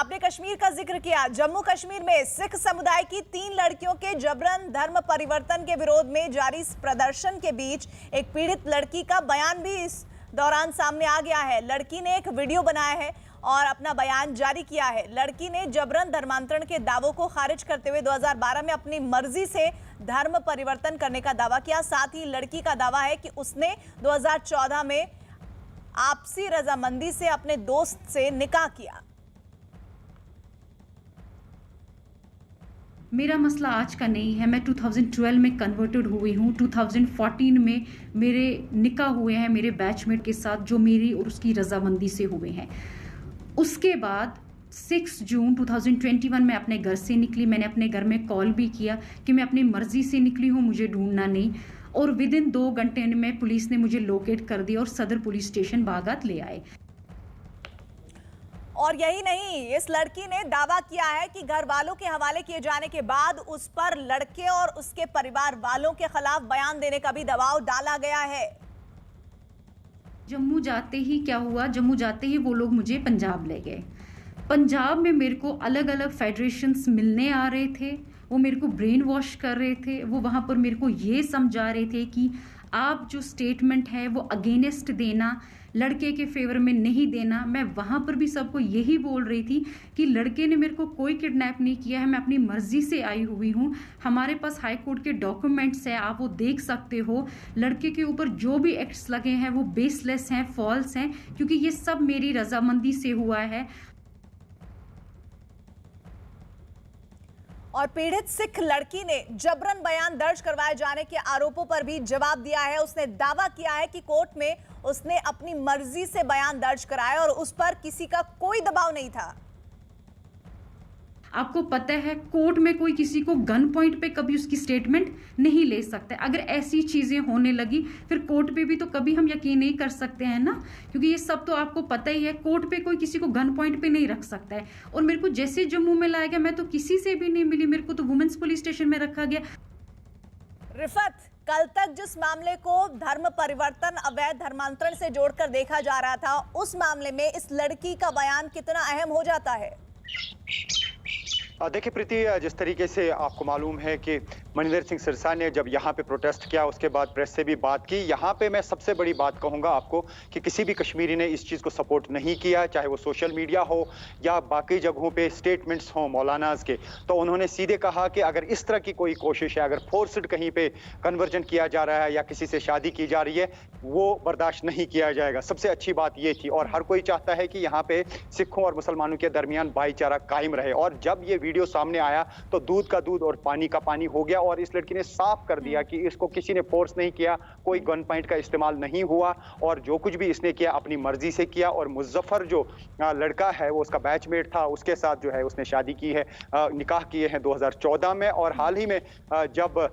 आपने कश्मीर का जिक्र किया। जम्मू कश्मीर में सिख समुदाय की 3 लड़कियों के जबरन धर्म परिवर्तन के विरोध में जारी प्रदर्शन के बीच एक पीड़ित लड़की का बयान भी इस दौरान सामने आ गया है। लड़की ने एक वीडियो बनाया है और अपना बयान जारी किया है। लड़की ने जबरन धर्मांतरण के दावों को खारिज करते हुए 2012 में अपनी मर्जी से धर्म परिवर्तन करने का दावा किया। साथ ही लड़की का दावा है कि उसने 2014 में आपसी रजामंदी से अपने दोस्त से निकाह किया। मेरा मसला आज का नहीं है। मैं 2012 में कन्वर्टेड हुई हूँ। 2014 में मेरे निकाह हुए हैं मेरे बैचमेट के साथ, जो मेरी और उसकी रजामंदी से हुए हैं। उसके बाद 6 जून 2021 में अपने घर से निकली। मैंने अपने घर में कॉल भी किया कि मैं अपनी मर्जी से निकली हूँ, मुझे ढूंढना नहीं। और विदिन 2 घंटे में पुलिस ने मुझे लोकेट कर दिया और सदर पुलिस स्टेशन बागात ले आए। और यही नहीं, इस लड़की ने दावा किया है कि घर वालों के हवाले किए जाने के बाद उस पर लड़के और उसके परिवार वालों के खिलाफ बयान देने का भी दबाव डाला गया है। जम्मू जाते ही क्या हुआ, जम्मू जाते ही वो लोग मुझे पंजाब ले गए। पंजाब में मेरे को अलग अलग फेडरेशंस मिलने आ रहे थे। वो मेरे को ब्रेन वॉश कर रहे थे। वो वहाँ पर मेरे को ये समझा रहे थे कि आप जो स्टेटमेंट है वो अगेंस्ट देना, लड़के के फेवर में नहीं देना। मैं वहाँ पर भी सबको यही बोल रही थी कि लड़के ने मेरे को कोई किडनैप नहीं किया है, मैं अपनी मर्जी से आई हुई हूँ। हमारे पास हाई कोर्ट के डॉक्यूमेंट्स हैं, आप वो देख सकते हो। लड़के के ऊपर जो भी एक्ट्स लगे हैं वो बेसलेस हैं, फॉल्स हैं, क्योंकि ये सब मेरी रजामंदी से हुआ है। और पीड़ित सिख लड़की ने जबरन बयान दर्ज करवाए जाने के आरोपों पर भी जवाब दिया है। उसने दावा किया है कि कोर्ट में उसने अपनी मर्जी से बयान दर्ज कराया और उस पर किसी का कोई दबाव नहीं था। आपको पता है कोर्ट में कोई किसी को गन पॉइंट पे कभी उसकी स्टेटमेंट नहीं ले सकता। अगर ऐसी चीजें होने लगी फिर कोर्ट पे भी तो कभी हम यकीन नहीं कर सकते हैं ना, क्योंकि ये सब तो आपको पता ही है। कोर्ट पे कोई किसी को गन पॉइंट पे नहीं रख सकता है। और मेरे को जैसे जम्मू में लाया गया, मैं तो किसी से भी नहीं मिली, मेरे को तो वुमेन्स पुलिस स्टेशन में रखा गया। रिफत, कल तक जिस मामले को धर्म परिवर्तन अवैध धर्मांतरण से जोड़कर देखा जा रहा था, उस मामले में इस लड़की का बयान कितना अहम हो जाता है? देखिए प्रीति, जिस तरीके से आपको मालूम है कि मनिंदर सिंह सिरसा ने जब यहाँ पे प्रोटेस्ट किया, उसके बाद प्रेस से भी बात की। यहाँ पे मैं सबसे बड़ी बात कहूँगा आपको कि किसी भी कश्मीरी ने इस चीज़ को सपोर्ट नहीं किया, चाहे वो सोशल मीडिया हो या बाकी जगहों पे स्टेटमेंट्स हों मौलानाज के। तो उन्होंने सीधे कहा कि अगर इस तरह की कोई कोशिश है, अगर फोर्स्ड कहीं पे कन्वर्जन किया जा रहा है या किसी से शादी की जा रही है, वो बर्दाश्त नहीं किया जाएगा। सबसे अच्छी बात ये थी। और हर कोई चाहता है कि यहाँ पे सिखों और मुसलमानों के दरमियान भाईचारा कायम रहे। और जब ये वीडियो सामने आया तो दूध का दूध और पानी का पानी हो गया। और इस लड़की ने साफ कर दिया कि इसको किसी ने फोर्स नहीं किया, कोई गन पॉइंट का इस्तेमाल नहीं हुआ, और जो कुछ भी इसने किया अपनी मर्जी से किया। और मुजफ्फर जो लड़का है वो उसका बैचमेट था, उसके साथ जो है उसने शादी की है, निकाह किए हैं 2014 में। और हाल ही में जब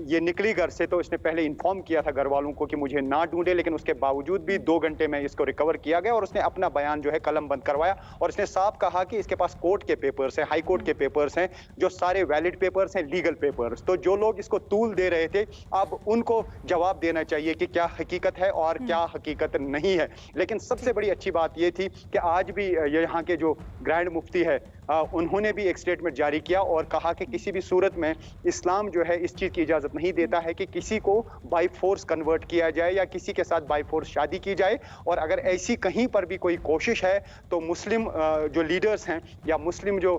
ये निकली घर से तो इसने पहले इन्फॉर्म किया था घर वालों को कि मुझे ना ढूंढे, लेकिन उसके बावजूद भी 2 घंटे में इसको रिकवर किया गया और उसने अपना बयान जो है कलम बंद करवाया। और इसने साफ कहा कि इसके पास कोर्ट के पेपर्स हैं, हाई कोर्ट के पेपर्स हैं, जो सारे वैलिड पेपर्स हैं, लीगल पेपर्स। तो जो लोग इसको तूल दे रहे थे, अब उनको जवाब देना चाहिए कि क्या हकीकत है और क्या हकीकत नहीं है। लेकिन सबसे बड़ी अच्छी बात यह थी कि आज भी यहाँ के जो ग्रैंड मुफ्ती है उन्होंने भी एक स्टेटमेंट जारी किया और कहा कि किसी भी सूरत में इस्लाम जो है इस चीज़ की इजाज़त नहीं देता है कि किसी को बाई फोर्स कन्वर्ट किया जाए या किसी के साथ बाई फोर्स शादी की जाए। और अगर ऐसी कहीं पर भी कोई कोशिश है तो मुस्लिम जो लीडर्स हैं या मुस्लिम जो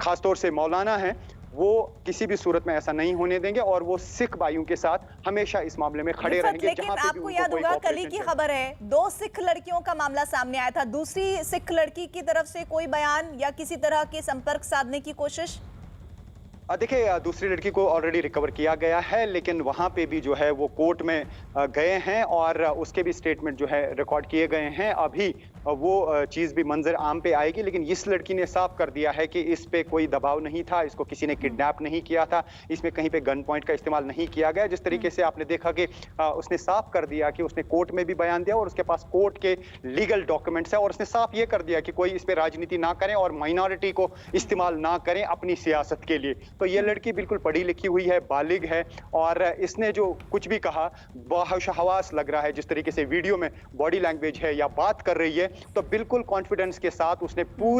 खासतौर से मौलाना हैं, वो किसी भी सूरत में ऐसा नहीं होने देंगे और वो सिख भाइयों के साथ हमेशा इस मामले में खड़े रहेंगे। लेकिन आपको याद होगा कल ही की खबर है, 2 सिख लड़कियों का मामला सामने आया था। दूसरी सिख लड़की की तरफ से कोई बयान या किसी तरह के संपर्क साधने की कोशिश? देखिए, दूसरी लड़की को ऑलरेडी रिकवर किया गया है, लेकिन वहाँ पे भी जो है वो कोर्ट में गए हैं और उसके भी स्टेटमेंट जो है रिकॉर्ड किए गए हैं। अभी वो चीज़ भी मंजर आम पे आएगी, लेकिन इस लड़की ने साफ कर दिया है कि इस पे कोई दबाव नहीं था, इसको किसी ने किडनैप नहीं किया था, इसमें कहीं पे गन पॉइंट का इस्तेमाल नहीं किया गया। जिस तरीके से आपने देखा कि उसने साफ कर दिया कि उसने कोर्ट में भी बयान दिया और उसके पास कोर्ट के लीगल डॉक्यूमेंट्स है। और उसने साफ ये कर दिया कि कोई इस पे राजनीति ना करें और माइनॉरिटी को इस्तेमाल ना करें अपनी सियासत के लिए। तो ये लड़की बिल्कुल पढ़ी लिखी हुई है, बालिग है, और इसने जो कुछ भी कहा हवास लग रहा है। जिस तरीके से वीडियो में बॉडी लैंग्वेज है या बात कर रही है, तो बिल्कुल कॉन्फिडेंस के साथ उसने पूरी